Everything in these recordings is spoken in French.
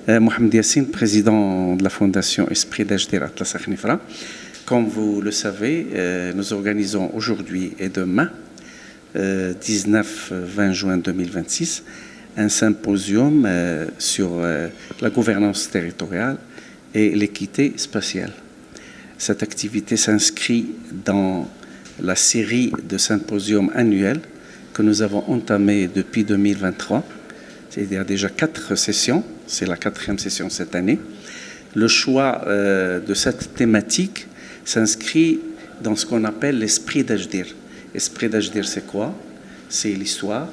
Mohamed Yassine, président de la Fondation Esprit d'Ajdir Atlas Khnifra. Comme vous le savez, nous organisons aujourd'hui et demain, 19-20 juin 2026, un symposium sur la gouvernance territoriale et l'équité spatiale. Cette activité s'inscrit dans la série de symposiums annuels que nous avons entamés depuis 2023. Il y a déjà 4 sessions, c'est la 4e session cette année. Le choix de cette thématique s'inscrit dans ce qu'on appelle l'esprit d'Ajdir. L'esprit d'Ajdir, c'est quoi? C'est l'histoire,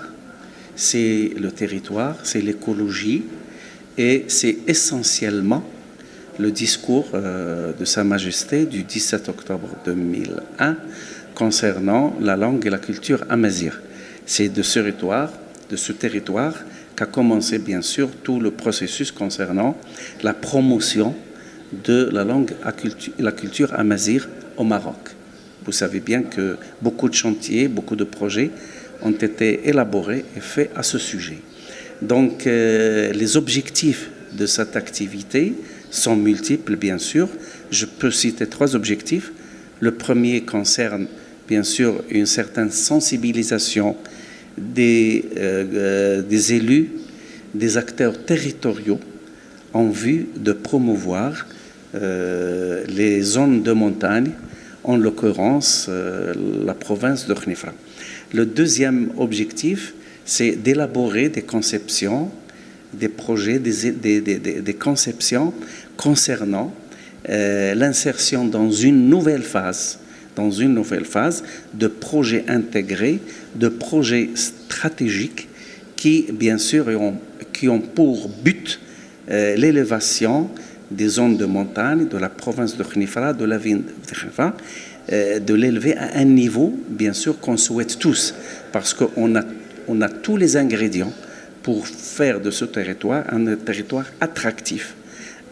c'est le territoire, c'est l'écologie et c'est essentiellement le discours de Sa Majesté du 17 octobre 2001 concernant la langue et la culture amazigh. C'est de ce territoire qu'a commencé bien sûr tout le processus concernant la promotion de la langue et la culture amazigh au Maroc. Vous savez bien que beaucoup de chantiers, beaucoup de projets ont été élaborés et faits à ce sujet. Donc les objectifs de cette activité sont multiples bien sûr. Je peux citer 3 objectifs. Le premier concerne bien sûr une certaine sensibilisation des élus, des acteurs territoriaux en vue de promouvoir les zones de montagne, en l'occurrence la province de Khnifra. Le deuxième objectif, c'est d'élaborer des conceptions, des projets, des conceptions concernant l'insertion dans une nouvelle phase de projets intégrés, de projets stratégiques qui, bien sûr, qui ont pour but l'élévation des zones de montagne, de la province de Khnifra, de la ville de Khnifra, de l'élever à un niveau, bien sûr, qu'on souhaite tous, parce qu'on a tous les ingrédients pour faire de ce territoire un territoire attractif,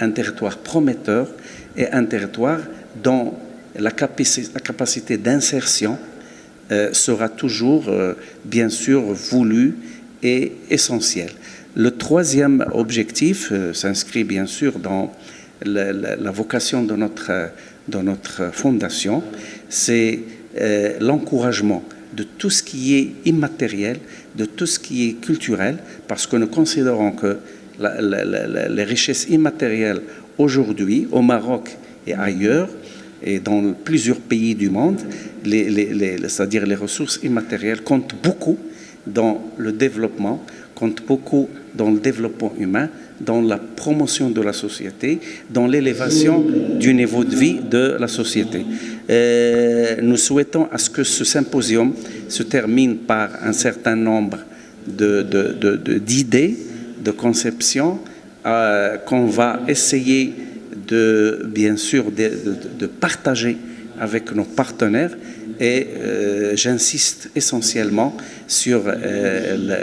un territoire prometteur et un territoire dont la capacité d'insertion sera toujours, bien sûr, voulue et essentielle. Le troisième objectif s'inscrit, bien sûr, dans la vocation de notre fondation, c'est l'encouragement de tout ce qui est immatériel, de tout ce qui est culturel, parce que nous considérons que les richesses immatérielles aujourd'hui, au Maroc et ailleurs, et dans plusieurs pays du monde, c'est-à-dire les ressources immatérielles comptent beaucoup dans le développement, comptent beaucoup dans le développement humain, dans la promotion de la société, dans l'élévation du niveau de vie de la société. Nous souhaitons à ce que ce symposium se termine par un certain nombre d'idées, de conceptions qu'on va essayer bien sûr de partager avec nos partenaires et j'insiste essentiellement sur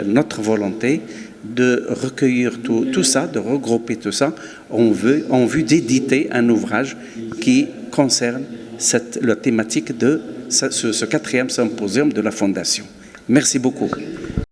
notre volonté de recueillir tout ça, de regrouper tout ça en vue d'éditer un ouvrage qui concerne la thématique de ce 4e symposium de la Fondation. Merci beaucoup.